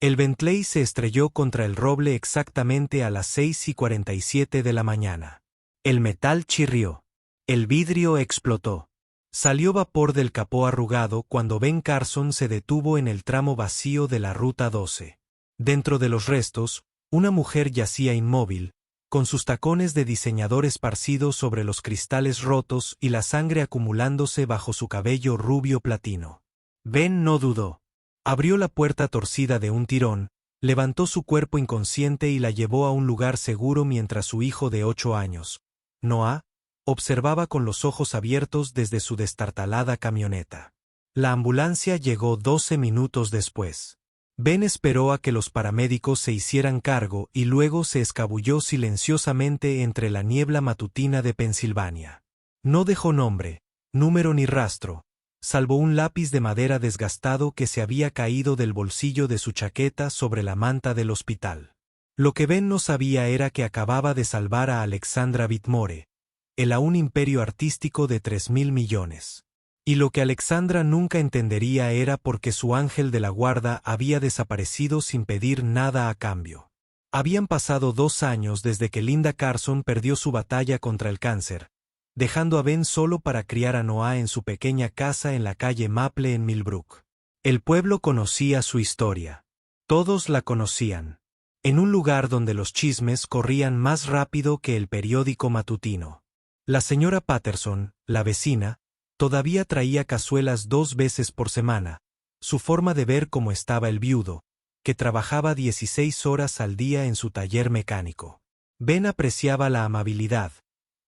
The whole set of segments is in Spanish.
El Bentley se estrelló contra el roble exactamente a las 6:47 de la mañana. El metal chirrió. El vidrio explotó. Salió vapor del capó arrugado cuando Ben Carson se detuvo en el tramo vacío de la Ruta 12. Dentro de los restos, una mujer yacía inmóvil, con sus tacones de diseñador esparcidos sobre los cristales rotos y la sangre acumulándose bajo su cabello rubio platino. Ben no dudó. Abrió la puerta torcida de un tirón, levantó su cuerpo inconsciente y la llevó a un lugar seguro mientras su hijo de 8 años, Noah, observaba con los ojos abiertos desde su destartalada camioneta. La ambulancia llegó 12 minutos después. Ben esperó a que los paramédicos se hicieran cargo y luego se escabulló silenciosamente entre la niebla matutina de Pensilvania. No dejó nombre, número ni rastro, salvo un lápiz de madera desgastado que se había caído del bolsillo de su chaqueta sobre la manta del hospital. Lo que Ben no sabía era que acababa de salvar a Alexandra Whitmore, el aún imperio artístico de 3.000 millones. Y lo que Alexandra nunca entendería era por qué su ángel de la guarda había desaparecido sin pedir nada a cambio. Habían pasado 2 años desde que Linda Carson perdió su batalla contra el cáncer, dejando a Ben solo para criar a Noah en su pequeña casa en la calle Maple en Millbrook. El pueblo conocía su historia. Todos la conocían. En un lugar donde los chismes corrían más rápido que el periódico matutino. La señora Patterson, la vecina, todavía traía cazuelas 2 veces por semana, su forma de ver cómo estaba el viudo, que trabajaba 16 horas al día en su taller mecánico. Ben apreciaba la amabilidad,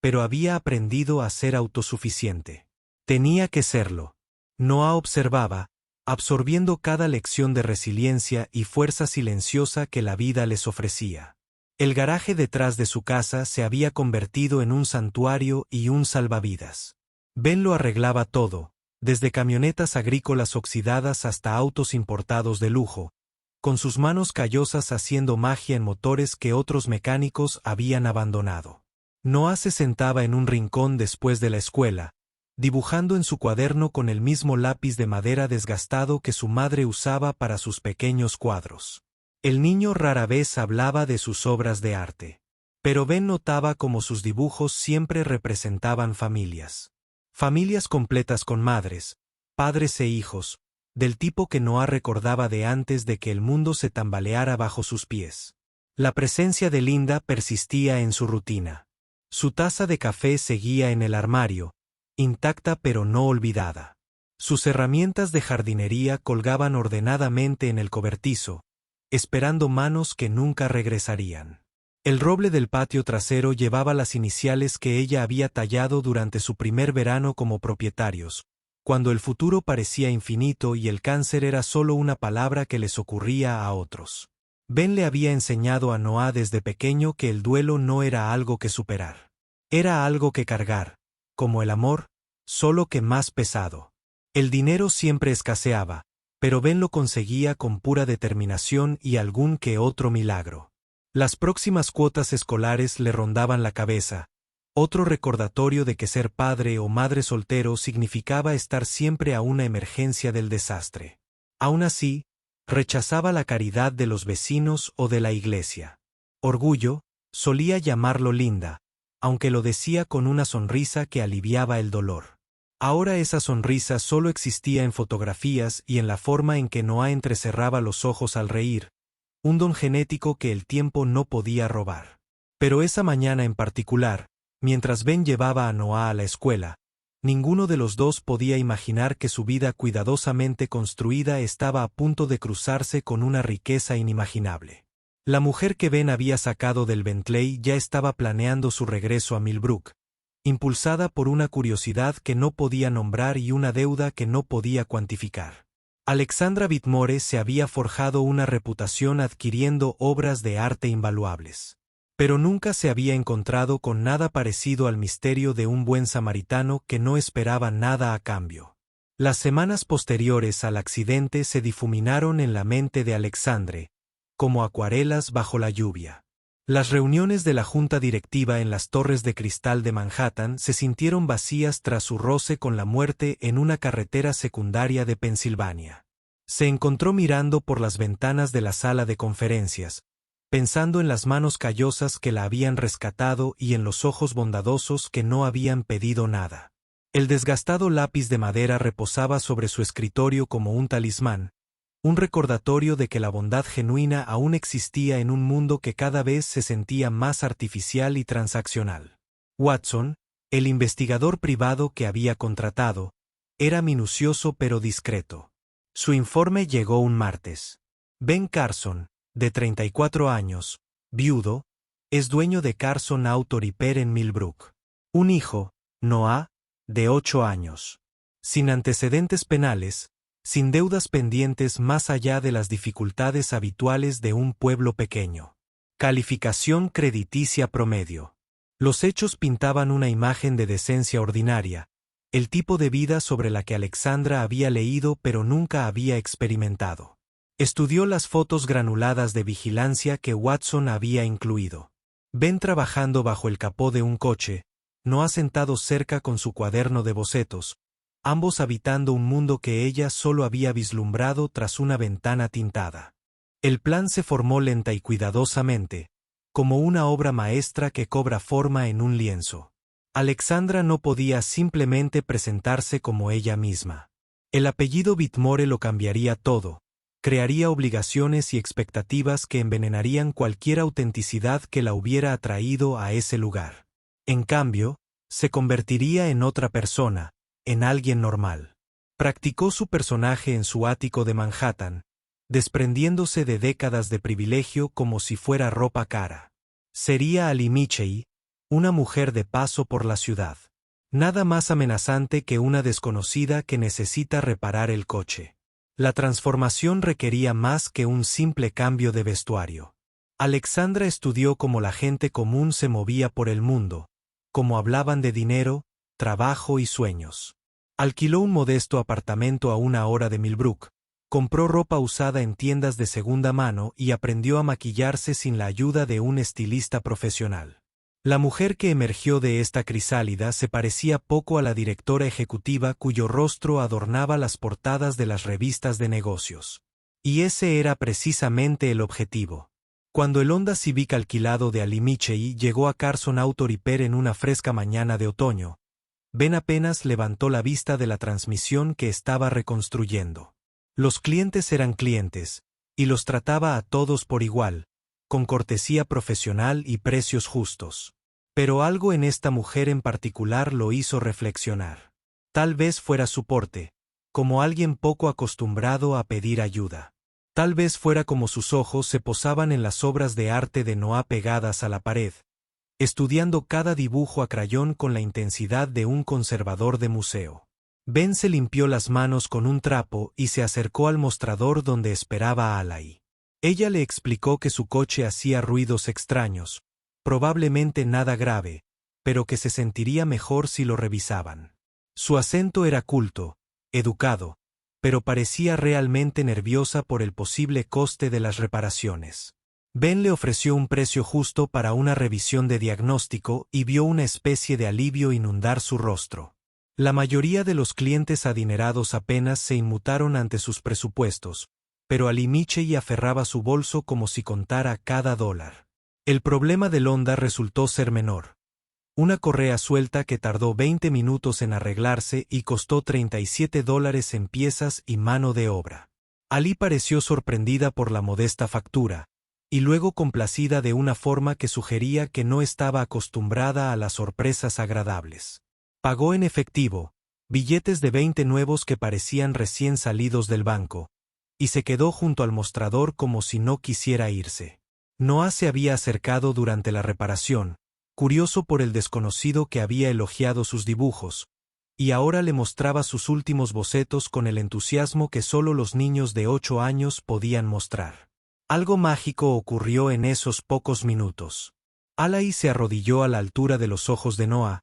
pero había aprendido a ser autosuficiente. Tenía que serlo. Noah observaba, absorbiendo cada lección de resiliencia y fuerza silenciosa que la vida les ofrecía. El garaje detrás de su casa se había convertido en un santuario y un salvavidas. Ben lo arreglaba todo, desde camionetas agrícolas oxidadas hasta autos importados de lujo, con sus manos callosas haciendo magia en motores que otros mecánicos habían abandonado. Noah se sentaba en un rincón después de la escuela, dibujando en su cuaderno con el mismo lápiz de madera desgastado que su madre usaba para sus pequeños cuadros. El niño rara vez hablaba de sus obras de arte, pero Ben notaba cómo sus dibujos siempre representaban familias. Familias completas con madres, padres e hijos, del tipo que Noah recordaba de antes de que el mundo se tambaleara bajo sus pies. La presencia de Linda persistía en su rutina. Su taza de café seguía en el armario, intacta pero no olvidada. Sus herramientas de jardinería colgaban ordenadamente en el cobertizo, esperando manos que nunca regresarían. El roble del patio trasero llevaba las iniciales que ella había tallado durante su primer verano como propietarios, cuando el futuro parecía infinito y el cáncer era solo una palabra que les ocurría a otros. Ben le había enseñado a Noah desde pequeño que el duelo no era algo que superar. Era algo que cargar, como el amor, solo que más pesado. El dinero siempre escaseaba, pero Ben lo conseguía con pura determinación y algún que otro milagro. Las próximas cuotas escolares le rondaban la cabeza, otro recordatorio de que ser padre o madre soltero significaba estar siempre a una emergencia del desastre. Aún así, rechazaba la caridad de los vecinos o de la iglesia. Orgullo, solía llamarlo Linda, aunque lo decía con una sonrisa que aliviaba el dolor. Ahora esa sonrisa solo existía en fotografías y en la forma en que Noah entrecerraba los ojos al reír, un don genético que el tiempo no podía robar. Pero esa mañana en particular, mientras Ben llevaba a Noah a la escuela, ninguno de los dos podía imaginar que su vida cuidadosamente construida estaba a punto de cruzarse con una riqueza inimaginable. La mujer que Ben había sacado del Bentley ya estaba planeando su regreso a Millbrook, impulsada por una curiosidad que no podía nombrar y una deuda que no podía cuantificar. Alexandra Whitmore se había forjado una reputación adquiriendo obras de arte invaluables. Pero nunca se había encontrado con nada parecido al misterio de un buen samaritano que no esperaba nada a cambio. Las semanas posteriores al accidente se difuminaron en la mente de Alexandre, como acuarelas bajo la lluvia. Las reuniones de la junta directiva en las Torres de Cristal de Manhattan se sintieron vacías tras su roce con la muerte en una carretera secundaria de Pensilvania. Se encontró mirando por las ventanas de la sala de conferencias, pensando en las manos callosas que la habían rescatado y en los ojos bondadosos que no habían pedido nada. El desgastado lápiz de madera reposaba sobre su escritorio como un talismán, un recordatorio de que la bondad genuina aún existía en un mundo que cada vez se sentía más artificial y transaccional. Watson, el investigador privado que había contratado, era minucioso pero discreto. Su informe llegó un martes. Ben Carson, de 34 años, viudo, es dueño de Carson Auto Repair en Millbrook. Un hijo, Noah, de 8 años. Sin antecedentes penales, sin deudas pendientes más allá de las dificultades habituales de un pueblo pequeño. Calificación crediticia promedio. Los hechos pintaban una imagen de decencia ordinaria, el tipo de vida sobre la que Alexandra había leído pero nunca había experimentado. Estudió las fotos granuladas de vigilancia que Watson había incluido. Ben trabajando bajo el capó de un coche, Noah sentado cerca con su cuaderno de bocetos, ambos habitando un mundo que ella solo había vislumbrado tras una ventana tintada. El plan se formó lenta y cuidadosamente, como una obra maestra que cobra forma en un lienzo. Alexandra no podía simplemente presentarse como ella misma. El apellido Whitmore lo cambiaría todo, crearía obligaciones y expectativas que envenenarían cualquier autenticidad que la hubiera atraído a ese lugar. En cambio, se convertiría en otra persona, en alguien normal. Practicó su personaje en su ático de Manhattan, desprendiéndose de décadas de privilegio como si fuera ropa cara. Sería Ali Michei, una mujer de paso por la ciudad. Nada más amenazante que una desconocida que necesita reparar el coche. La transformación requería más que un simple cambio de vestuario. Alexandra estudió cómo la gente común se movía por el mundo, cómo hablaban de dinero, trabajo y sueños. Alquiló un modesto apartamento a 1 hora de Millbrook, compró ropa usada en tiendas de segunda mano y aprendió a maquillarse sin la ayuda de un estilista profesional. La mujer que emergió de esta crisálida se parecía poco a la directora ejecutiva cuyo rostro adornaba las portadas de las revistas de negocios. Y ese era precisamente el objetivo. Cuando el Honda Civic alquilado de Ali Michei llegó a Carson Auto Repair en una fresca mañana de otoño, Ben apenas levantó la vista de la transmisión que estaba reconstruyendo. Los clientes eran clientes, y los trataba a todos por igual, con cortesía profesional y precios justos. Pero algo en esta mujer en particular lo hizo reflexionar. Tal vez fuera su porte, como alguien poco acostumbrado a pedir ayuda. Tal vez fuera como sus ojos se posaban en las obras de arte de Noah pegadas a la pared, estudiando cada dibujo a crayón con la intensidad de un conservador de museo. Ben se limpió las manos con un trapo y se acercó al mostrador donde esperaba a Alai. Ella le explicó que su coche hacía ruidos extraños, probablemente nada grave, pero que se sentiría mejor si lo revisaban. Su acento era culto, educado, pero parecía realmente nerviosa por el posible coste de las reparaciones. Ben le ofreció un precio justo para una revisión de diagnóstico y vio una especie de alivio inundar su rostro. La mayoría de los clientes adinerados apenas se inmutaron ante sus presupuestos, pero Ali Michei aferraba su bolso como si contara cada dólar. El problema del Honda resultó ser menor. Una correa suelta que tardó 20 minutos en arreglarse y costó $37 en piezas y mano de obra. Ali pareció sorprendida por la modesta factura, y luego complacida de una forma que sugería que no estaba acostumbrada a las sorpresas agradables. Pagó en efectivo, billetes de 20 nuevos que parecían recién salidos del banco, y se quedó junto al mostrador como si no quisiera irse. Noah se había acercado durante la reparación, curioso por el desconocido que había elogiado sus dibujos, y ahora le mostraba sus últimos bocetos con el entusiasmo que solo los niños de 8 años podían mostrar. Algo mágico ocurrió en esos pocos minutos. Alai se arrodilló a la altura de los ojos de Noah,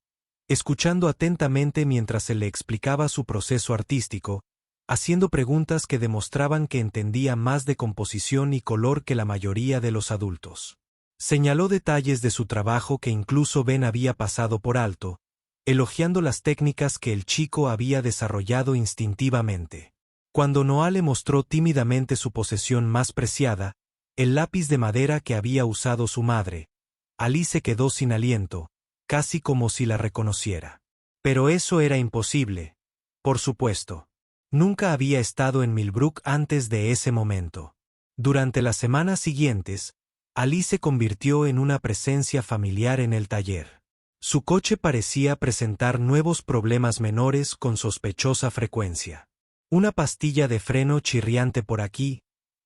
escuchando atentamente mientras él le explicaba su proceso artístico, haciendo preguntas que demostraban que entendía más de composición y color que la mayoría de los adultos. Señaló detalles de su trabajo que incluso Ben había pasado por alto, elogiando las técnicas que el chico había desarrollado instintivamente. Cuando Noah le mostró tímidamente su posesión más preciada, el lápiz de madera que había usado su madre, Ali se quedó sin aliento, casi como si la reconociera. Pero eso era imposible. Por supuesto. Nunca había estado en Millbrook antes de ese momento. Durante las semanas siguientes, Ali se convirtió en una presencia familiar en el taller. Su coche parecía presentar nuevos problemas menores con sospechosa frecuencia. Una pastilla de freno chirriante por aquí,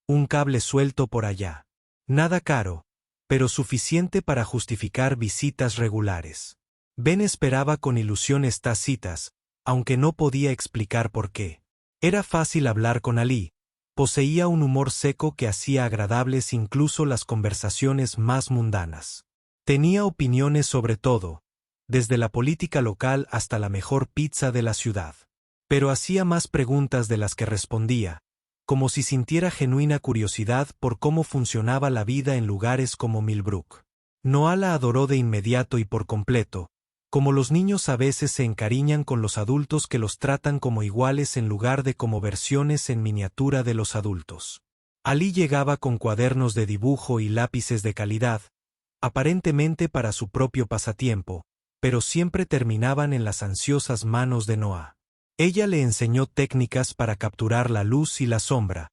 un cable suelto por allá. Nada caro, pero suficiente para justificar visitas regulares. Ben esperaba con ilusión estas citas, aunque no podía explicar por qué. Era fácil hablar con Ali. Poseía un humor seco que hacía agradables incluso las conversaciones más mundanas. Tenía opiniones sobre todo, desde la política local hasta la mejor pizza de la ciudad. Pero hacía más preguntas de las que respondía, como si sintiera genuina curiosidad por cómo funcionaba la vida en lugares como Millbrook. Noah la adoró de inmediato y por completo, como los niños a veces se encariñan con los adultos que los tratan como iguales en lugar de como versiones en miniatura de los adultos. Ali llegaba con cuadernos de dibujo y lápices de calidad, aparentemente para su propio pasatiempo, pero siempre terminaban en las ansiosas manos de Noah. Ella le enseñó técnicas para capturar la luz y la sombra,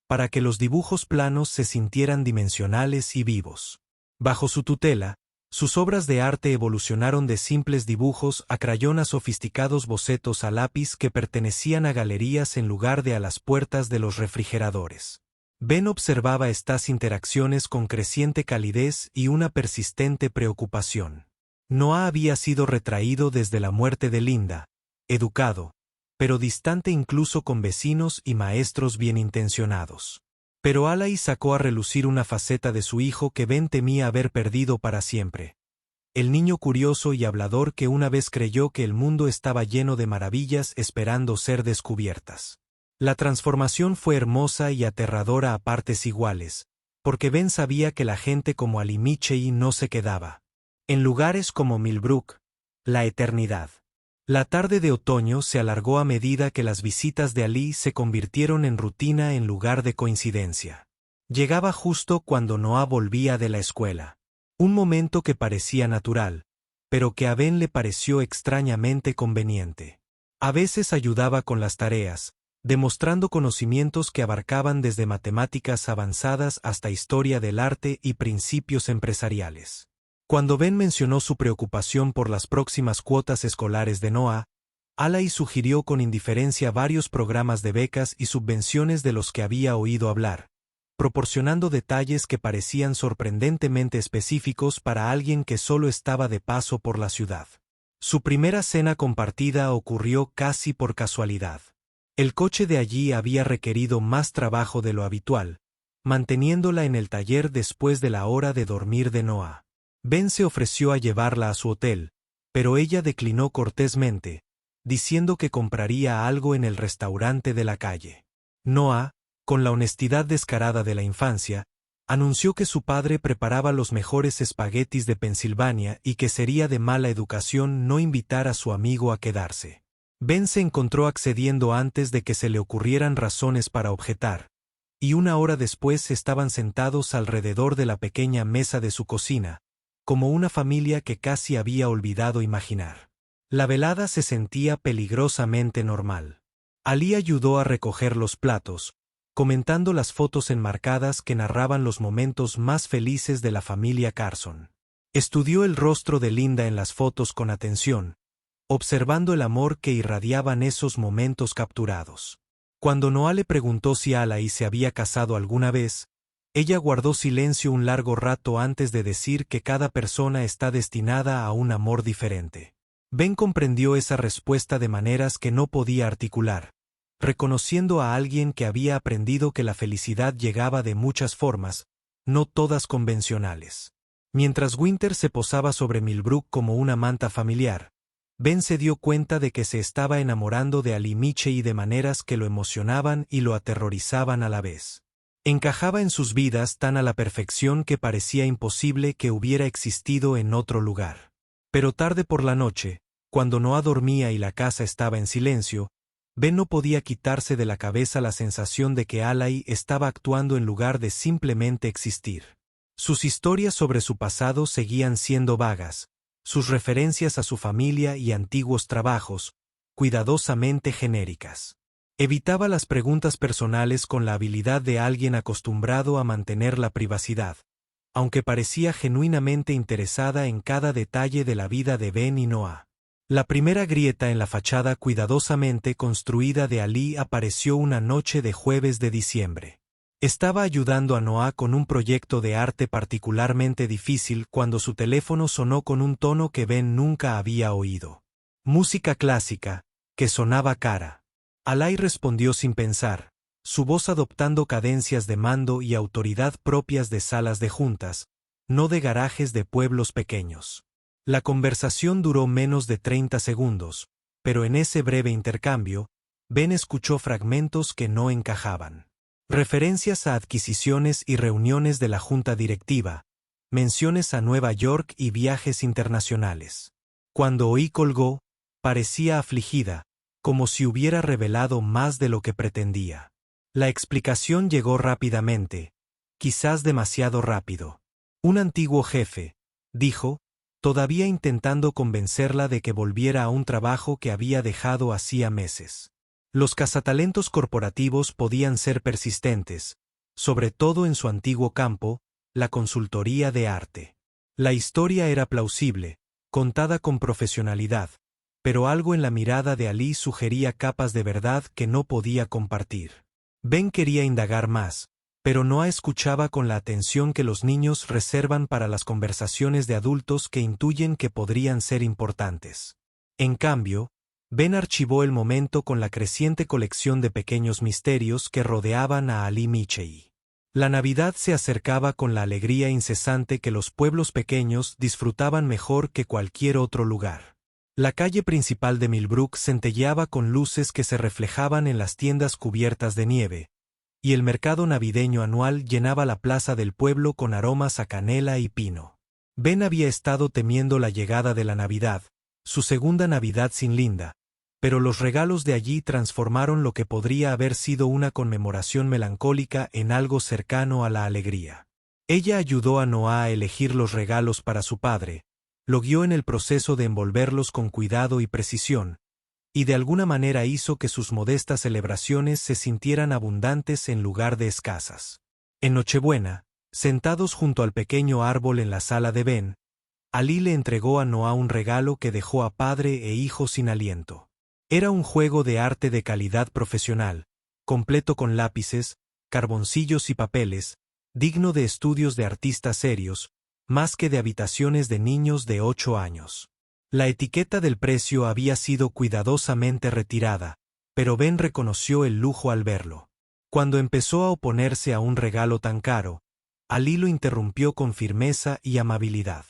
para que los dibujos planos se sintieran dimensionales y vivos. Bajo su tutela, sus obras de arte evolucionaron de simples dibujos a crayón a sofisticados bocetos a lápiz que pertenecían a galerías en lugar de a las puertas de los refrigeradores. Ben observaba estas interacciones con creciente calidez y una persistente preocupación. Noah había sido retraído desde la muerte de Linda, educado, pero distante incluso con vecinos y maestros bien intencionados. Pero Ali sacó a relucir una faceta de su hijo que Ben temía haber perdido para siempre. El niño curioso y hablador que una vez creyó que el mundo estaba lleno de maravillas esperando ser descubiertas. La transformación fue hermosa y aterradora a partes iguales, porque Ben sabía que la gente como Ali Mitchell no se quedaba en lugares como Millbrook, la eternidad. La tarde de otoño se alargó a medida que las visitas de Ali se convirtieron en rutina en lugar de coincidencia. Llegaba justo cuando Noah volvía de la escuela. Un momento que parecía natural, pero que a Ben le pareció extrañamente conveniente. A veces ayudaba con las tareas, demostrando conocimientos que abarcaban desde matemáticas avanzadas hasta historia del arte y principios empresariales. Cuando Ben mencionó su preocupación por las próximas cuotas escolares de Noah, Ali sugirió con indiferencia varios programas de becas y subvenciones de los que había oído hablar, proporcionando detalles que parecían sorprendentemente específicos para alguien que solo estaba de paso por la ciudad. Su primera cena compartida ocurrió casi por casualidad. El coche de allí había requerido más trabajo de lo habitual, manteniéndola en el taller después de la hora de dormir de Noah. Ben se ofreció a llevarla a su hotel, pero ella declinó cortésmente, diciendo que compraría algo en el restaurante de la calle. Noah, con la honestidad descarada de la infancia, anunció que su padre preparaba los mejores espaguetis de Pensilvania y que sería de mala educación no invitar a su amigo a quedarse. Ben se encontró accediendo antes de que se le ocurrieran razones para objetar, y una hora después estaban sentados alrededor de la pequeña mesa de su cocina, como una familia que casi había olvidado imaginar. La velada se sentía peligrosamente normal. Ali ayudó a recoger los platos, comentando las fotos enmarcadas que narraban los momentos más felices de la familia Carson. Estudió el rostro de Linda en las fotos con atención, observando el amor que irradiaban esos momentos capturados. Cuando Noah le preguntó si Ali se había casado alguna vez, ella guardó silencio un largo rato antes de decir que cada persona está destinada a un amor diferente. Ben comprendió esa respuesta de maneras que no podía articular, reconociendo a alguien que había aprendido que la felicidad llegaba de muchas formas, no todas convencionales. Mientras Winter se posaba sobre Millbrook como una manta familiar, Ben se dio cuenta de que se estaba enamorando de Ali Mitchell de maneras que lo emocionaban y lo aterrorizaban a la vez. Encajaba en sus vidas tan a la perfección que parecía imposible que hubiera existido en otro lugar. Pero tarde por la noche, cuando Noah dormía y la casa estaba en silencio, Ben no podía quitarse de la cabeza la sensación de que Alai estaba actuando en lugar de simplemente existir. Sus historias sobre su pasado seguían siendo vagas, sus referencias a su familia y antiguos trabajos, cuidadosamente genéricas. Evitaba las preguntas personales con la habilidad de alguien acostumbrado a mantener la privacidad, aunque parecía genuinamente interesada en cada detalle de la vida de Ben y Noah. La primera grieta en la fachada cuidadosamente construida de Ali apareció una noche de jueves de diciembre. Estaba ayudando a Noah con un proyecto de arte particularmente difícil cuando su teléfono sonó con un tono que Ben nunca había oído. Música clásica, que sonaba cara. Ali respondió sin pensar, su voz adoptando cadencias de mando y autoridad propias de salas de juntas, no de garajes de pueblos pequeños. La conversación duró menos de 30 segundos, pero en ese breve intercambio, Ben escuchó fragmentos que no encajaban. Referencias a adquisiciones y reuniones de la junta directiva, menciones a Nueva York y viajes internacionales. Cuando Oí colgó, parecía afligida, como si hubiera revelado más de lo que pretendía. La explicación llegó rápidamente, quizás demasiado rápido. Un antiguo jefe, dijo, todavía intentando convencerla de que volviera a un trabajo que había dejado hacía meses. Los cazatalentos corporativos podían ser persistentes, sobre todo en su antiguo campo, la consultoría de arte. La historia era plausible, contada con profesionalidad, pero algo en la mirada de Ali sugería capas de verdad que no podía compartir. Ben quería indagar más, pero Noah escuchaba con la atención que los niños reservan para las conversaciones de adultos que intuyen que podrían ser importantes. En cambio, Ben archivó el momento con la creciente colección de pequeños misterios que rodeaban a Ali Michei. La Navidad se acercaba con la alegría incesante que los pueblos pequeños disfrutaban mejor que cualquier otro lugar. La calle principal de Millbrook centelleaba con luces que se reflejaban en las tiendas cubiertas de nieve, y el mercado navideño anual llenaba la plaza del pueblo con aromas a canela y pino. Ben había estado temiendo la llegada de la Navidad, su segunda Navidad sin Linda, pero los regalos de allí transformaron lo que podría haber sido una conmemoración melancólica en algo cercano a la alegría. Ella ayudó a Noah a elegir los regalos para su padre, lo guió en el proceso de envolverlos con cuidado y precisión, y de alguna manera hizo que sus modestas celebraciones se sintieran abundantes en lugar de escasas. En Nochebuena, sentados junto al pequeño árbol en la sala de Ben, Ali le entregó a Noah un regalo que dejó a padre e hijo sin aliento. Era un juego de arte de calidad profesional, completo con lápices, carboncillos y papeles, digno de estudios de artistas serios, más que de habitaciones de niños de 8 años. La etiqueta del precio había sido cuidadosamente retirada, pero Ben reconoció el lujo al verlo. Cuando empezó a oponerse a un regalo tan caro, Ali lo interrumpió con firmeza y amabilidad.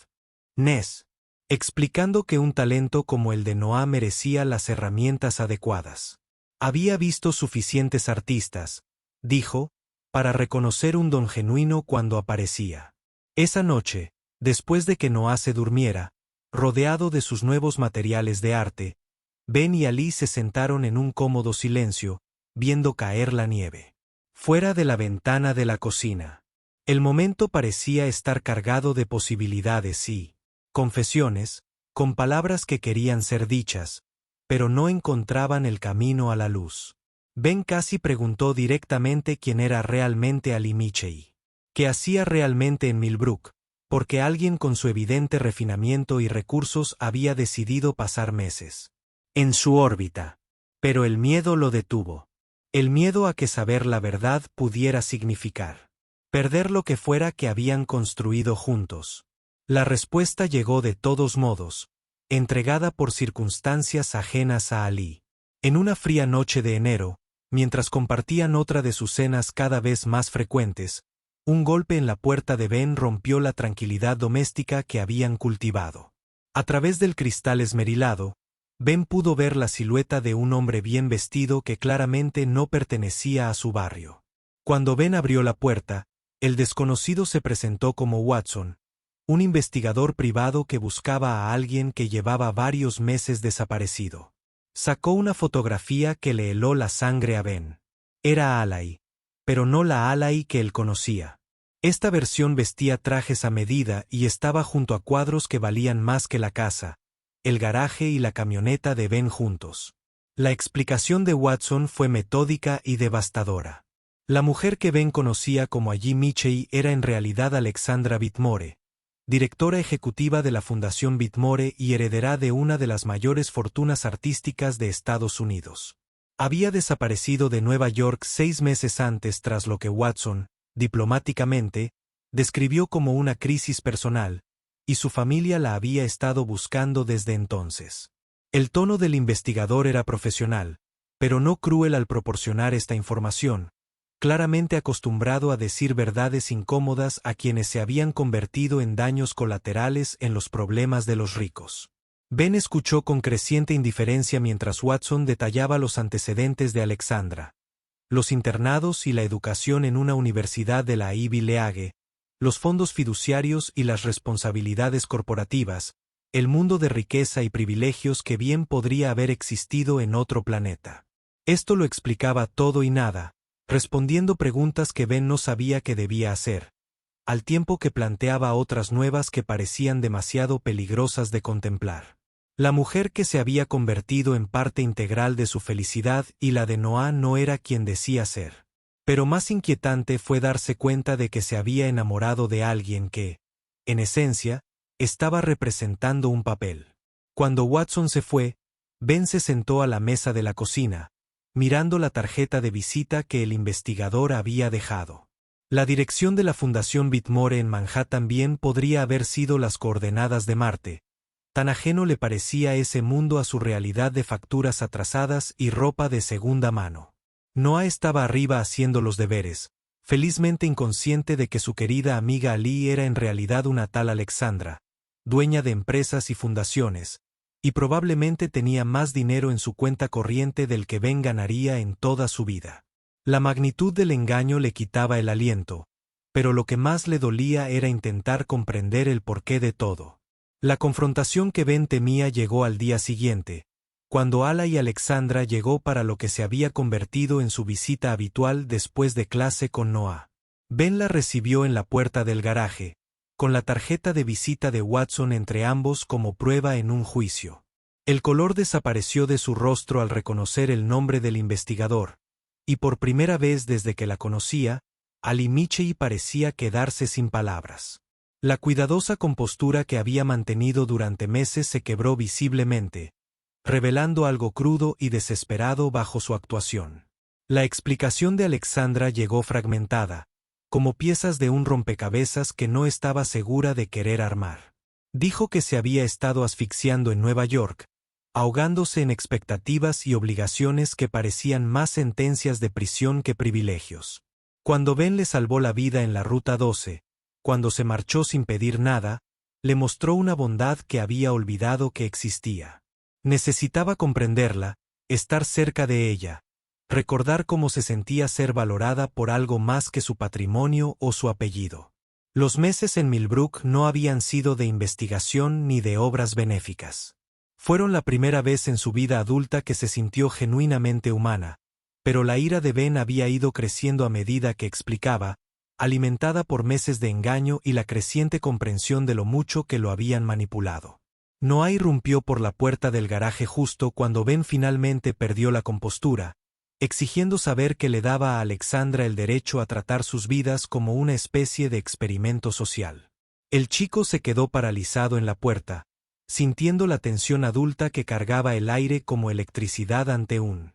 Ness, explicando que un talento como el de Noah merecía las herramientas adecuadas. Había visto suficientes artistas, dijo, para reconocer un don genuino cuando aparecía. Esa noche, después de que Noah se durmiera, rodeado de sus nuevos materiales de arte, Ben y Ali se sentaron en un cómodo silencio, viendo caer la nieve. Fuera de la ventana de la cocina. El momento parecía estar cargado de posibilidades y confesiones, con palabras que querían ser dichas, pero no encontraban el camino a la luz. Ben casi preguntó directamente quién era realmente Ali Michei. ¿Qué hacía realmente en Millbrook? Porque alguien con su evidente refinamiento y recursos había decidido pasar meses en su órbita. Pero el miedo lo detuvo. El miedo a que saber la verdad pudiera significar perder lo que fuera que habían construido juntos. La respuesta llegó de todos modos, entregada por circunstancias ajenas a Ali. En una fría noche de enero, mientras compartían otra de sus cenas cada vez más frecuentes, un golpe en la puerta de Ben rompió la tranquilidad doméstica que habían cultivado. A través del cristal esmerilado, Ben pudo ver la silueta de un hombre bien vestido que claramente no pertenecía a su barrio. Cuando Ben abrió la puerta, el desconocido se presentó como Watson, un investigador privado que buscaba a alguien que llevaba varios meses desaparecido. Sacó una fotografía que le heló la sangre a Ben. Era Alai, pero no la Alai que él conocía. Esta versión vestía trajes a medida y estaba junto a cuadros que valían más que la casa, el garaje y la camioneta de Ben juntos. La explicación de Watson fue metódica y devastadora. La mujer que Ben conocía como Allie Mitchell era en realidad Alexandra Whitmore, directora ejecutiva de la Fundación Whitmore y heredera de una de las mayores fortunas artísticas de Estados Unidos. Había desaparecido de Nueva York 6 meses antes tras lo que Watson, diplomáticamente, describió como una crisis personal, y su familia la había estado buscando desde entonces. El tono del investigador era profesional, pero no cruel al proporcionar esta información, claramente acostumbrado a decir verdades incómodas a quienes se habían convertido en daños colaterales en los problemas de los ricos. Ben escuchó con creciente indiferencia mientras Watson detallaba los antecedentes de Alexandra, los internados y la educación en una universidad de la Ivy League, los fondos fiduciarios y las responsabilidades corporativas, el mundo de riqueza y privilegios que bien podría haber existido en otro planeta. Esto lo explicaba todo y nada, respondiendo preguntas que Ben no sabía que debía hacer, al tiempo que planteaba otras nuevas que parecían demasiado peligrosas de contemplar. La mujer que se había convertido en parte integral de su felicidad y la de Noah no era quien decía ser. Pero más inquietante fue darse cuenta de que se había enamorado de alguien que, en esencia, estaba representando un papel. Cuando Watson se fue, Ben se sentó a la mesa de la cocina, mirando la tarjeta de visita que el investigador había dejado. La dirección de la Fundación Whitmore en Manhattan bien podría haber sido las coordenadas de Marte. Tan ajeno le parecía ese mundo a su realidad de facturas atrasadas y ropa de segunda mano. Noah estaba arriba haciendo los deberes, felizmente inconsciente de que su querida amiga Ali era en realidad una tal Alexandra, dueña de empresas y fundaciones, y probablemente tenía más dinero en su cuenta corriente del que Ben ganaría en toda su vida. La magnitud del engaño le quitaba el aliento, pero lo que más le dolía era intentar comprender el porqué de todo. La confrontación que Ben temía llegó al día siguiente, cuando Ala y Alexandra llegó para lo que se había convertido en su visita habitual después de clase con Noah. Ben la recibió en la puerta del garaje, con la tarjeta de visita de Watson entre ambos como prueba en un juicio. El color desapareció de su rostro al reconocer el nombre del investigador, y por primera vez desde que la conocía, Allie Mitchell parecía quedarse sin palabras. La cuidadosa compostura que había mantenido durante meses se quebró visiblemente, revelando algo crudo y desesperado bajo su actuación. La explicación de Alexandra llegó fragmentada, como piezas de un rompecabezas que no estaba segura de querer armar. Dijo que se había estado asfixiando en Nueva York, ahogándose en expectativas y obligaciones que parecían más sentencias de prisión que privilegios. Cuando Ben le salvó la vida en la Ruta 12, cuando se marchó sin pedir nada, le mostró una bondad que había olvidado que existía. Necesitaba comprenderla, estar cerca de ella, recordar cómo se sentía ser valorada por algo más que su patrimonio o su apellido. Los meses en Millbrook no habían sido de investigación ni de obras benéficas. Fueron la primera vez en su vida adulta que se sintió genuinamente humana, pero la ira de Ben había ido creciendo a medida que explicaba, alimentada por meses de engaño y la creciente comprensión de lo mucho que lo habían manipulado. Noah irrumpió por la puerta del garaje justo cuando Ben finalmente perdió la compostura, exigiendo saber que le daba a Alexandra el derecho a tratar sus vidas como una especie de experimento social. El chico se quedó paralizado en la puerta, sintiendo la tensión adulta que cargaba el aire como electricidad ante un.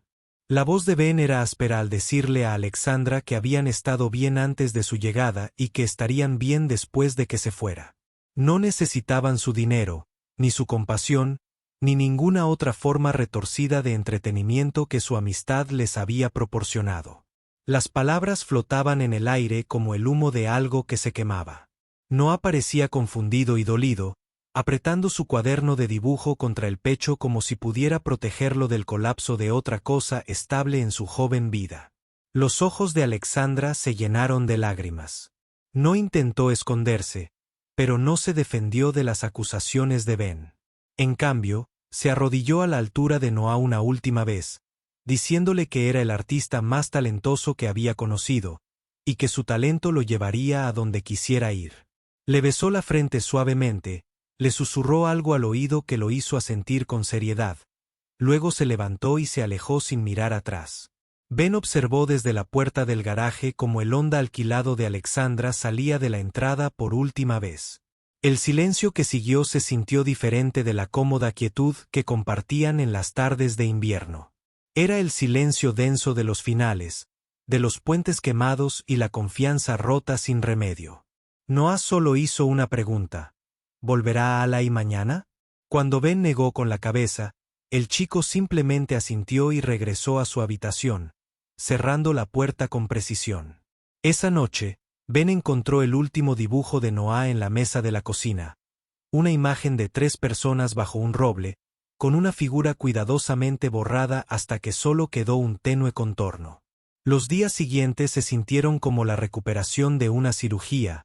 La voz de Ben era áspera al decirle a Alexandra que habían estado bien antes de su llegada y que estarían bien después de que se fuera. No necesitaban su dinero, ni su compasión, ni ninguna otra forma retorcida de entretenimiento que su amistad les había proporcionado. Las palabras flotaban en el aire como el humo de algo que se quemaba. No parecía confundido y dolido, apretando su cuaderno de dibujo contra el pecho como si pudiera protegerlo del colapso de otra cosa estable en su joven vida. Los ojos de Alexandra se llenaron de lágrimas. No intentó esconderse, pero no se defendió de las acusaciones de Ben. En cambio, Se arrodilló a la altura de Noah una última vez, diciéndole que era el artista más talentoso que había conocido, y que su talento lo llevaría a donde quisiera ir. Le besó la frente suavemente, le susurró algo al oído que lo hizo asentir con seriedad. Luego se levantó y se alejó sin mirar atrás. Ben observó desde la puerta del garaje cómo el Honda alquilado de Alexandra salía de la entrada por última vez. El silencio que siguió se sintió diferente de la cómoda quietud que compartían en las tardes de invierno. Era el silencio denso de los finales, de los puentes quemados y la confianza rota sin remedio. Noah solo hizo una pregunta. ¿Volverá Alai mañana? Cuando Ben negó con la cabeza, el chico simplemente asintió y regresó a su habitación, cerrando la puerta con precisión. Esa noche, Ben encontró el último dibujo de Noah en la mesa de la cocina. Una imagen de 3 personas bajo un roble, con una figura cuidadosamente borrada hasta que solo quedó un tenue contorno. Los días siguientes se sintieron como la recuperación de una cirugía,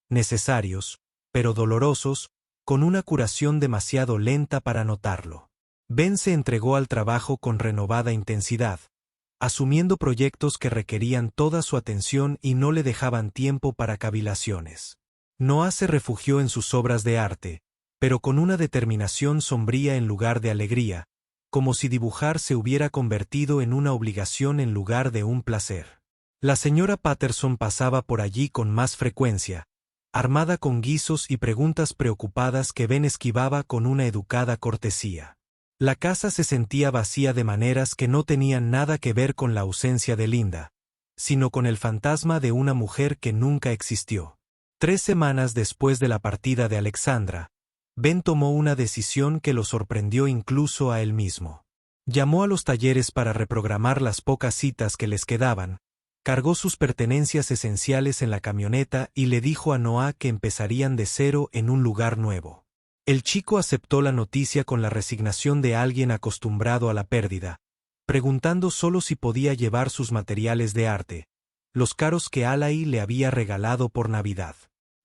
necesarios, pero dolorosos, con una curación demasiado lenta para notarlo. Ben se entregó al trabajo con renovada intensidad, asumiendo proyectos que requerían toda su atención y no le dejaban tiempo para cavilaciones. Noah se refugió en sus obras de arte, pero con una determinación sombría en lugar de alegría, como si dibujar se hubiera convertido en una obligación en lugar de un placer. La señora Patterson pasaba por allí con más frecuencia, armada con guisos y preguntas preocupadas que Ben esquivaba con una educada cortesía. La casa se sentía vacía de maneras que no tenían nada que ver con la ausencia de Linda, sino con el fantasma de una mujer que nunca existió. 3 semanas después de la partida de Alexandra, Ben tomó una decisión que lo sorprendió incluso a él mismo. Llamó a los talleres para reprogramar las pocas citas que les quedaban, cargó sus pertenencias esenciales en la camioneta y le dijo a Noah que empezarían de cero en un lugar nuevo. El chico aceptó la noticia con la resignación de alguien acostumbrado a la pérdida, preguntando solo si podía llevar sus materiales de arte, los caros que Alai le había regalado por Navidad.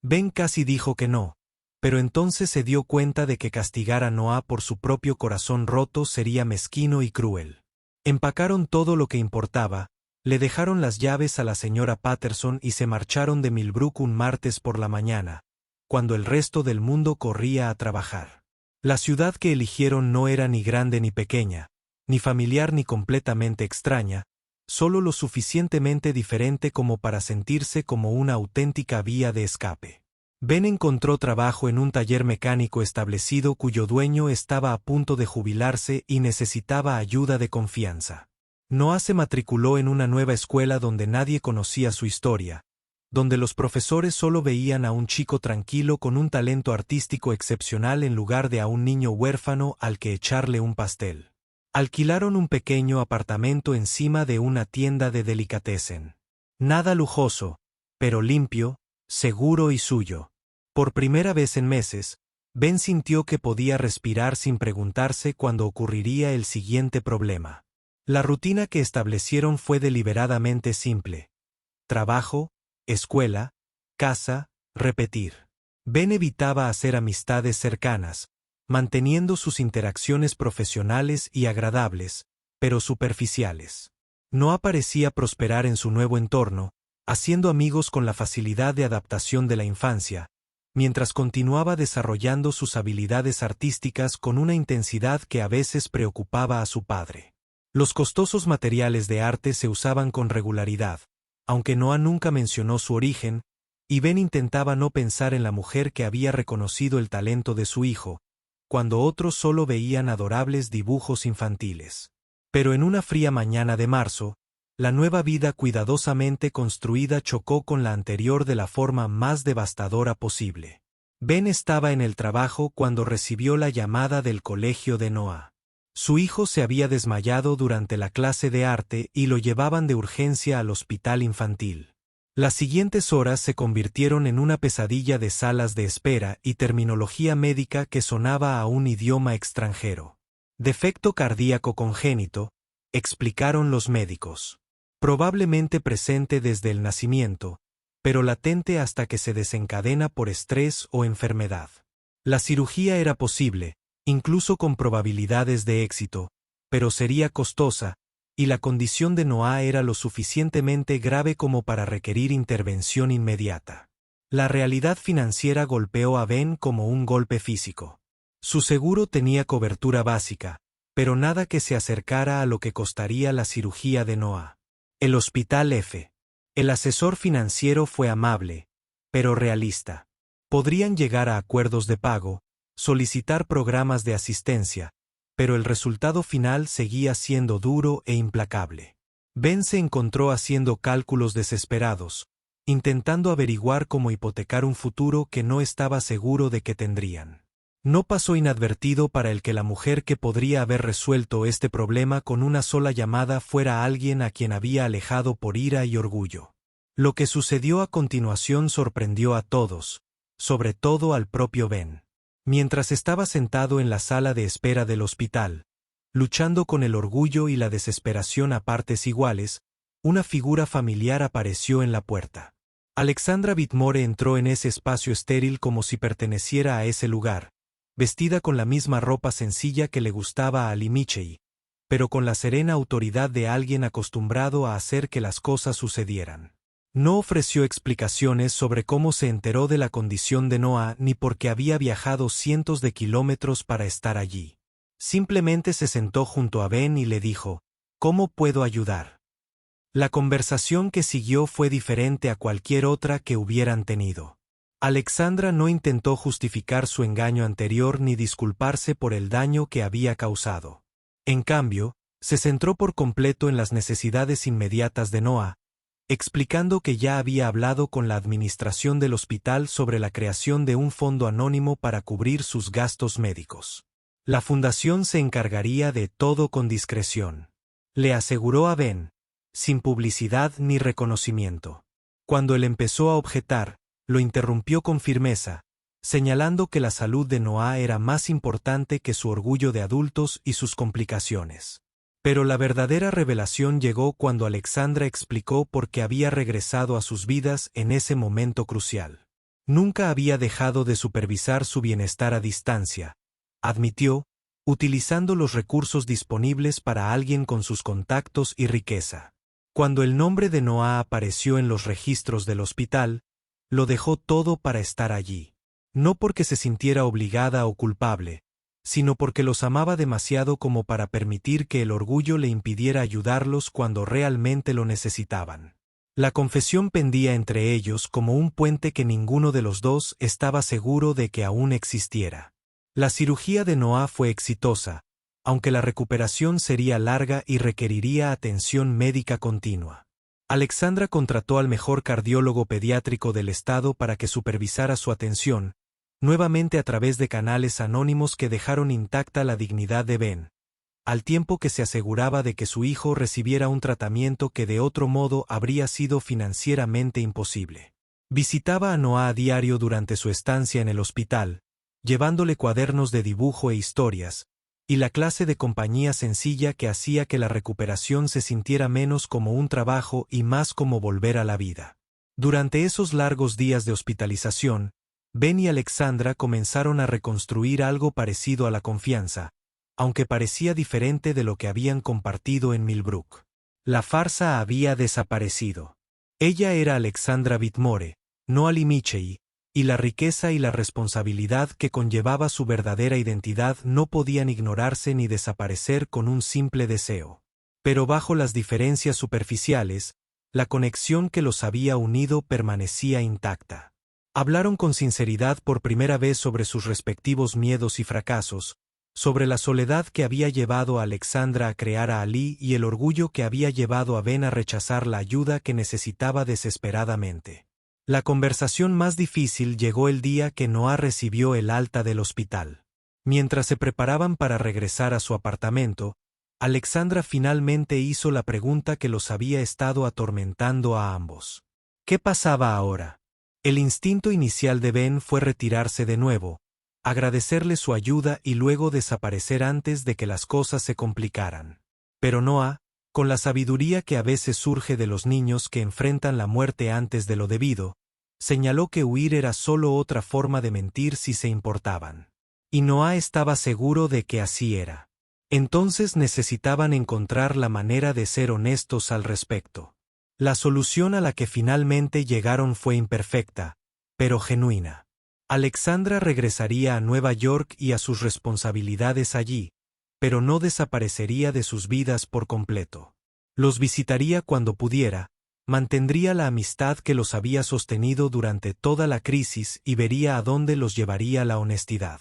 Ben casi dijo que no, pero entonces se dio cuenta de que castigar a Noah por su propio corazón roto sería mezquino y cruel. Empacaron todo lo que importaba, le dejaron las llaves a la señora Patterson y se marcharon de Millbrook un martes por la mañana, cuando el resto del mundo corría a trabajar. La ciudad que eligieron no era ni grande ni pequeña, ni familiar ni completamente extraña, solo lo suficientemente diferente como para sentirse como una auténtica vía de escape. Ben encontró trabajo en un taller mecánico establecido cuyo dueño estaba a punto de jubilarse y necesitaba ayuda de confianza. Noah se matriculó en una nueva escuela donde nadie conocía su historia, donde los profesores solo veían a un chico tranquilo con un talento artístico excepcional en lugar de a un niño huérfano al que echarle un pastel. Alquilaron un pequeño apartamento encima de una tienda de delicatessen. Nada lujoso, pero limpio, seguro y suyo. Por primera vez en meses, Ben sintió que podía respirar sin preguntarse cuándo ocurriría el siguiente problema. La rutina que establecieron fue deliberadamente simple. Trabajo, escuela, casa, repetir. Ben evitaba hacer amistades cercanas, manteniendo sus interacciones profesionales y agradables, pero superficiales. No parecía prosperar en su nuevo entorno, haciendo amigos con la facilidad de adaptación de la infancia, mientras continuaba desarrollando sus habilidades artísticas con una intensidad que a veces preocupaba a su padre. Los costosos materiales de arte se usaban con regularidad, aunque Noah nunca mencionó su origen, y Ben intentaba no pensar en la mujer que había reconocido el talento de su hijo, cuando otros solo veían adorables dibujos infantiles. Pero en una fría mañana de marzo, la nueva vida cuidadosamente construida chocó con la anterior de la forma más devastadora posible. Ben estaba en el trabajo cuando recibió la llamada del colegio de Noah. Su hijo se había desmayado durante la clase de arte y lo llevaban de urgencia al hospital infantil. Las siguientes horas se convirtieron en una pesadilla de salas de espera y terminología médica que sonaba a un idioma extranjero. Defecto cardíaco congénito, explicaron los médicos. Probablemente presente desde el nacimiento, pero latente hasta que se desencadena por estrés o enfermedad. La cirugía era posible, incluso con probabilidades de éxito, pero sería costosa, y la condición de Noah era lo suficientemente grave como para requerir intervención inmediata. La realidad financiera golpeó a Ben como un golpe físico. Su seguro tenía cobertura básica, pero nada que se acercara a lo que costaría la cirugía de Noah. El Hospital F. El asesor financiero fue amable, pero realista. Podrían llegar a acuerdos de pago, solicitar programas de asistencia, pero el resultado final seguía siendo duro e implacable. Ben se encontró haciendo cálculos desesperados, intentando averiguar cómo hipotecar un futuro que no estaba seguro de que tendrían. No pasó inadvertido para el que la mujer que podría haber resuelto este problema con una sola llamada fuera alguien a quien había alejado por ira y orgullo. Lo que sucedió a continuación sorprendió a todos, sobre todo al propio Ben. Mientras estaba sentado en la sala de espera del hospital, luchando con el orgullo y la desesperación a partes iguales, una figura familiar apareció en la puerta. Alexandra Whitmore entró en ese espacio estéril como si perteneciera a ese lugar, vestida con la misma ropa sencilla que le gustaba a Lee Mitchell, pero con la serena autoridad de alguien acostumbrado a hacer que las cosas sucedieran. No ofreció explicaciones sobre cómo se enteró de la condición de Noah ni por qué había viajado cientos de kilómetros para estar allí. Simplemente se sentó junto a Ben y le dijo, ¿cómo puedo ayudar? La conversación que siguió fue diferente a cualquier otra que hubieran tenido. Alexandra no intentó justificar su engaño anterior ni disculparse por el daño que había causado. En cambio, se centró por completo en las necesidades inmediatas de Noah, explicando que ya había hablado con la administración del hospital sobre la creación de un fondo anónimo para cubrir sus gastos médicos. La fundación se encargaría de todo con discreción. Le aseguró a Ben, sin publicidad ni reconocimiento. Cuando él empezó a objetar, lo interrumpió con firmeza, señalando que la salud de Noah era más importante que su orgullo de adultos y sus complicaciones. Pero la verdadera revelación llegó cuando Alexandra explicó por qué había regresado a sus vidas en ese momento crucial. Nunca había dejado de supervisar su bienestar a distancia, admitió, utilizando los recursos disponibles para alguien con sus contactos y riqueza. Cuando el nombre de Noah apareció en los registros del hospital, lo dejó todo para estar allí. No porque se sintiera obligada o culpable, sino porque los amaba demasiado como para permitir que el orgullo le impidiera ayudarlos cuando realmente lo necesitaban. La confesión pendía entre ellos como un puente que ninguno de los dos estaba seguro de que aún existiera. La cirugía de Noah fue exitosa, aunque la recuperación sería larga y requeriría atención médica continua. Alexandra contrató al mejor cardiólogo pediátrico del estado para que supervisara su atención, nuevamente a través de canales anónimos que dejaron intacta la dignidad de Ben, al tiempo que se aseguraba de que su hijo recibiera un tratamiento que de otro modo habría sido financieramente imposible. Visitaba a Noah a diario durante su estancia en el hospital, llevándole cuadernos de dibujo e historias, y la clase de compañía sencilla que hacía que la recuperación se sintiera menos como un trabajo y más como volver a la vida. Durante esos largos días de hospitalización, Ben y Alexandra comenzaron a reconstruir algo parecido a la confianza, aunque parecía diferente de lo que habían compartido en Millbrook. La farsa había desaparecido. Ella era Alexandra Whitmore, no Ali Mitchell, y la riqueza y la responsabilidad que conllevaba su verdadera identidad no podían ignorarse ni desaparecer con un simple deseo. Pero bajo las diferencias superficiales, la conexión que los había unido permanecía intacta. Hablaron con sinceridad por primera vez sobre sus respectivos miedos y fracasos, sobre la soledad que había llevado a Alexandra a crear a Ali y el orgullo que había llevado a Ben a rechazar la ayuda que necesitaba desesperadamente. La conversación más difícil llegó el día que Noah recibió el alta del hospital. Mientras se preparaban para regresar a su apartamento, Alexandra finalmente hizo la pregunta que los había estado atormentando a ambos. ¿Qué pasaba ahora? El instinto inicial de Ben fue retirarse de nuevo, agradecerle su ayuda y luego desaparecer antes de que las cosas se complicaran. Pero Noah, con la sabiduría que a veces surge de los niños que enfrentan la muerte antes de lo debido, señaló que huir era solo otra forma de mentir si se importaban. y Noah estaba seguro de que así era. Entonces necesitaban encontrar la manera de ser honestos al respecto. La solución a la que finalmente llegaron fue imperfecta, pero genuina. Alexandra regresaría a Nueva York y a sus responsabilidades allí, pero no desaparecería de sus vidas por completo. Los visitaría cuando pudiera, mantendría la amistad que los había sostenido durante toda la crisis y vería a dónde los llevaría la honestidad.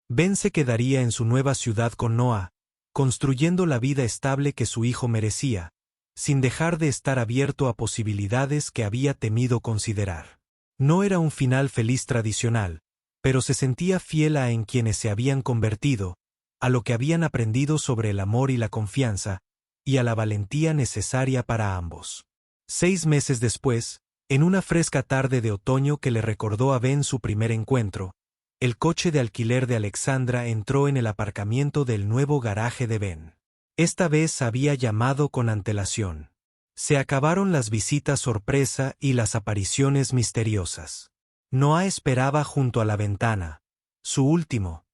Ben se quedaría en su nueva ciudad con Noah, construyendo la vida estable que su hijo merecía, sin dejar de estar abierto a posibilidades que había temido considerar. No era un final feliz tradicional, pero se sentía fiel a en quienes se habían convertido, a lo que habían aprendido sobre el amor y la confianza, y a la valentía necesaria para ambos. 6 meses después, en una fresca tarde de otoño que le recordó a Ben su primer encuentro, el coche de alquiler de Alexandra entró en el aparcamiento del nuevo garaje de Ben. Esta vez había llamado con antelación. Se acabaron las visitas sorpresa y las apariciones misteriosas. Noah esperaba junto a la ventana. Su último.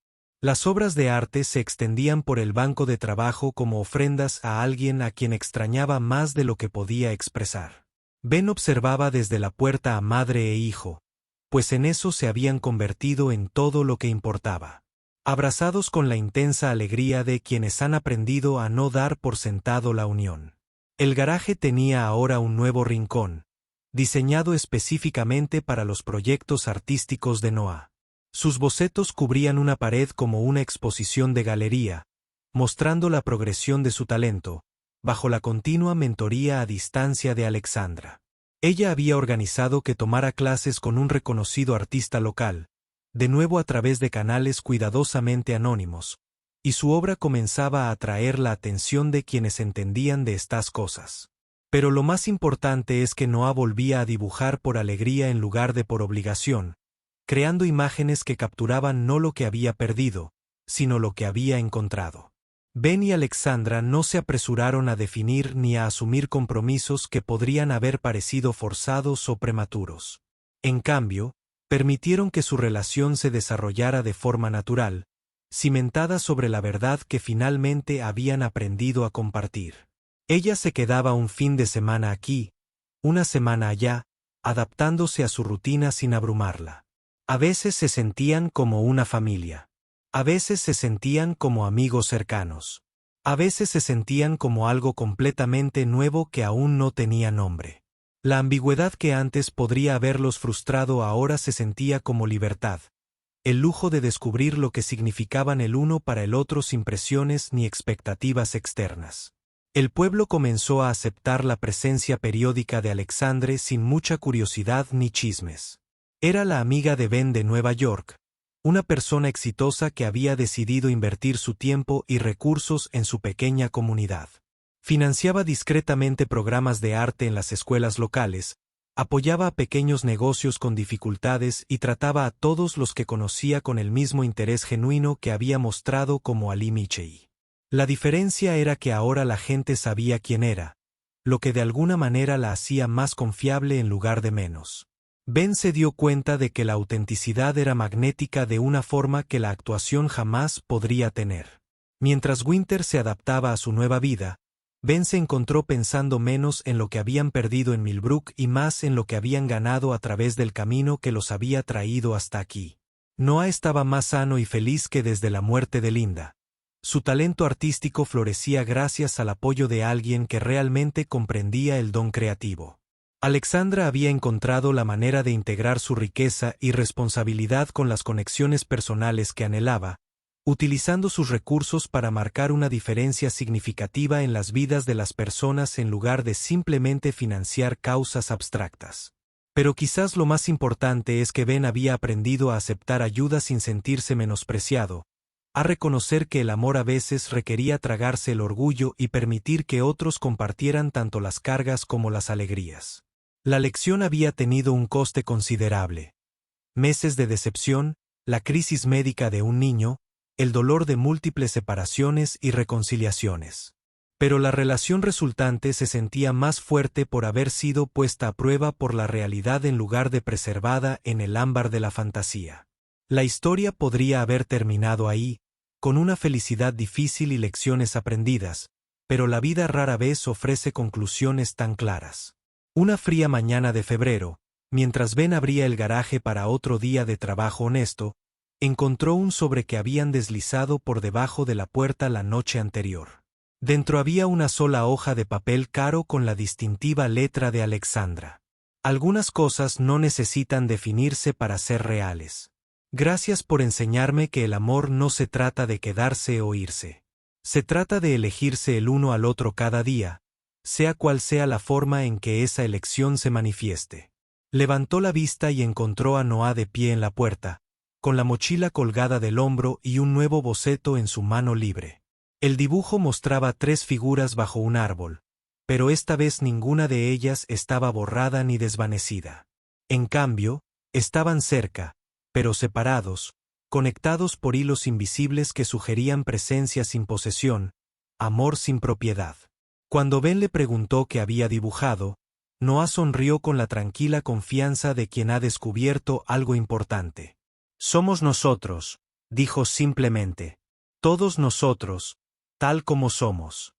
Las obras de arte se extendían por el banco de trabajo como ofrendas a alguien a quien extrañaba más de lo que podía expresar. Ben observaba desde la puerta a madre e hijo, pues en eso se habían convertido en todo lo que importaba. Abrazados con la intensa alegría de quienes han aprendido a no dar por sentado la unión. El garaje tenía ahora un nuevo rincón, diseñado específicamente para los proyectos artísticos de Noah. Sus bocetos cubrían una pared como una exposición de galería, mostrando la progresión de su talento, bajo la continua mentoría a distancia de Alexandra. Ella había organizado que tomara clases con un reconocido artista local, de nuevo a través de canales cuidadosamente anónimos, y su obra comenzaba a atraer la atención de quienes entendían de estas cosas. Pero lo más importante es que Noah volvía a dibujar por alegría en lugar de por obligación, creando imágenes que capturaban no lo que había perdido, sino lo que había encontrado. Ben y Alexandra no se apresuraron a definir ni a asumir compromisos que podrían haber parecido forzados o prematuros. En cambio, permitieron que su relación se desarrollara de forma natural, cimentada sobre la verdad que finalmente habían aprendido a compartir. Ella se quedaba un fin de semana aquí, una semana allá, adaptándose a su rutina sin abrumarla. A veces se sentían como una familia. A veces se sentían como amigos cercanos. A veces se sentían como algo completamente nuevo que aún no tenía nombre. La ambigüedad que antes podría haberlos frustrado ahora se sentía como libertad, el lujo de descubrir lo que significaban el uno para el otro sin presiones ni expectativas externas. El pueblo comenzó a aceptar la presencia periódica de Alexandre sin mucha curiosidad ni chismes. Era la amiga de Ben de Nueva York, una persona exitosa que había decidido invertir su tiempo y recursos en su pequeña comunidad. Financiaba discretamente programas de arte en las escuelas locales, apoyaba a pequeños negocios con dificultades y trataba a todos los que conocía con el mismo interés genuino que había mostrado como Ali Michei. La diferencia era que ahora la gente sabía quién era, lo que de alguna manera la hacía más confiable en lugar de menos. Ben se dio cuenta de que la autenticidad era magnética de una forma que la actuación jamás podría tener. Mientras Winter se adaptaba a su nueva vida, Ben se encontró pensando menos en lo que habían perdido en Millbrook y más en lo que habían ganado a través del camino que los había traído hasta aquí. Noah estaba más sano y feliz que desde la muerte de Linda. Su talento artístico florecía gracias al apoyo de alguien que realmente comprendía el don creativo. Alexandra había encontrado la manera de integrar su riqueza y responsabilidad con las conexiones personales que anhelaba, utilizando sus recursos para marcar una diferencia significativa en las vidas de las personas en lugar de simplemente financiar causas abstractas. Pero quizás lo más importante es que Ben había aprendido a aceptar ayuda sin sentirse menospreciado, a reconocer que el amor a veces requería tragarse el orgullo y permitir que otros compartieran tanto las cargas como las alegrías. La lección había tenido un coste considerable. Meses de decepción, la crisis médica de un niño, el dolor de múltiples separaciones y reconciliaciones. Pero la relación resultante se sentía más fuerte por haber sido puesta a prueba por la realidad en lugar de preservada en el ámbar de la fantasía. La historia podría haber terminado ahí, con una felicidad difícil y lecciones aprendidas, pero la vida rara vez ofrece conclusiones tan claras. Una fría mañana de febrero, mientras Ben abría el garaje para otro día de trabajo honesto, encontró un sobre que habían deslizado por debajo de la puerta la noche anterior. Dentro había una sola hoja de papel caro con la distintiva letra de Alexandra. Algunas cosas no necesitan definirse para ser reales. Gracias por enseñarme que el amor no se trata de quedarse o irse. Se trata de elegirse el uno al otro cada día, sea cual sea la forma en que esa elección se manifieste. Levantó la vista y encontró a Noah de pie en la puerta, con la mochila colgada del hombro y un nuevo boceto en su mano libre. El dibujo mostraba 3 figuras bajo un árbol, pero esta vez ninguna de ellas estaba borrada ni desvanecida. En cambio, estaban cerca, pero separados, conectados por hilos invisibles que sugerían presencia sin posesión, amor sin propiedad. Cuando Ben le preguntó qué había dibujado, Noah sonrió con la tranquila confianza de quien ha descubierto algo importante. Somos nosotros, dijo simplemente. Todos nosotros, tal como somos.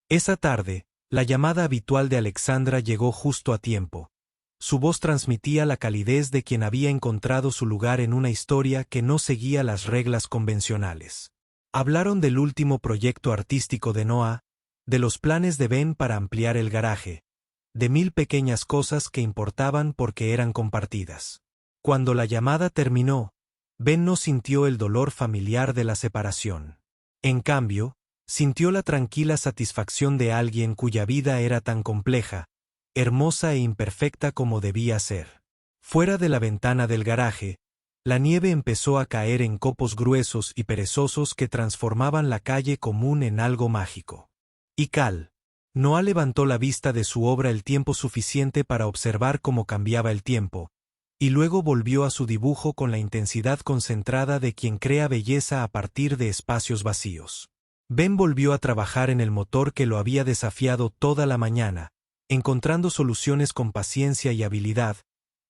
Esa tarde, la llamada habitual de Alexandra llegó justo a tiempo. Su voz transmitía la calidez de quien había encontrado su lugar en una historia que no seguía las reglas convencionales. Hablaron del último proyecto artístico de Noah, de los planes de Ben para ampliar el garaje, de 1000 pequeñas cosas que importaban porque eran compartidas. Cuando la llamada terminó, Ben no sintió el dolor familiar de la separación. En cambio, sintió la tranquila satisfacción de alguien cuya vida era tan compleja, hermosa e imperfecta como debía ser. Fuera de la ventana del garaje, la nieve empezó a caer en copos gruesos y perezosos que transformaban la calle común en algo mágico. Y Noah levantó la vista de su obra el tiempo suficiente para observar cómo cambiaba el tiempo, y luego volvió a su dibujo con la intensidad concentrada de quien crea belleza a partir de espacios vacíos. Ben volvió a trabajar en el motor que lo había desafiado toda la mañana, encontrando soluciones con paciencia y habilidad,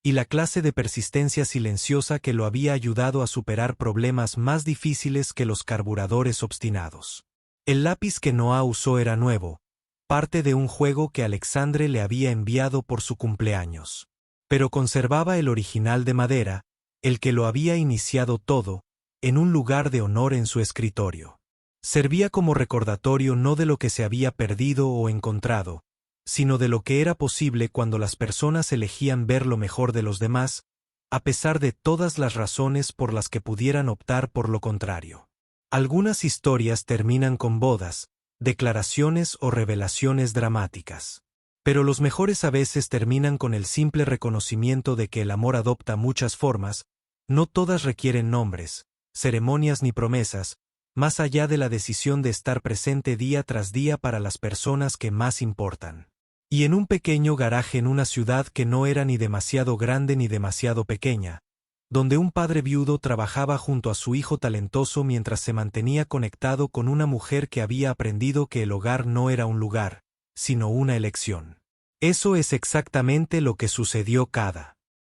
y la clase de persistencia silenciosa que lo había ayudado a superar problemas más difíciles que los carburadores obstinados. El lápiz que Noah usó era nuevo, parte de un juego que Alexandre le había enviado por su cumpleaños. Pero conservaba el original de madera, el que lo había iniciado todo, en un lugar de honor en su escritorio. Servía como recordatorio no de lo que se había perdido o encontrado, sino de lo que era posible cuando las personas elegían ver lo mejor de los demás, a pesar de todas las razones por las que pudieran optar por lo contrario. Algunas historias terminan con bodas, declaraciones o revelaciones dramáticas. Pero los mejores a veces terminan con el simple reconocimiento de que el amor adopta muchas formas, no todas requieren nombres, ceremonias ni promesas, más allá de la decisión de estar presente día tras día para las personas que más importan. Y en un pequeño garaje en una ciudad que no era ni demasiado grande ni demasiado pequeña, donde un padre viudo trabajaba junto a su hijo talentoso mientras se mantenía conectado con una mujer que había aprendido que el hogar no era un lugar, sino una elección. Eso es exactamente lo que sucedió cada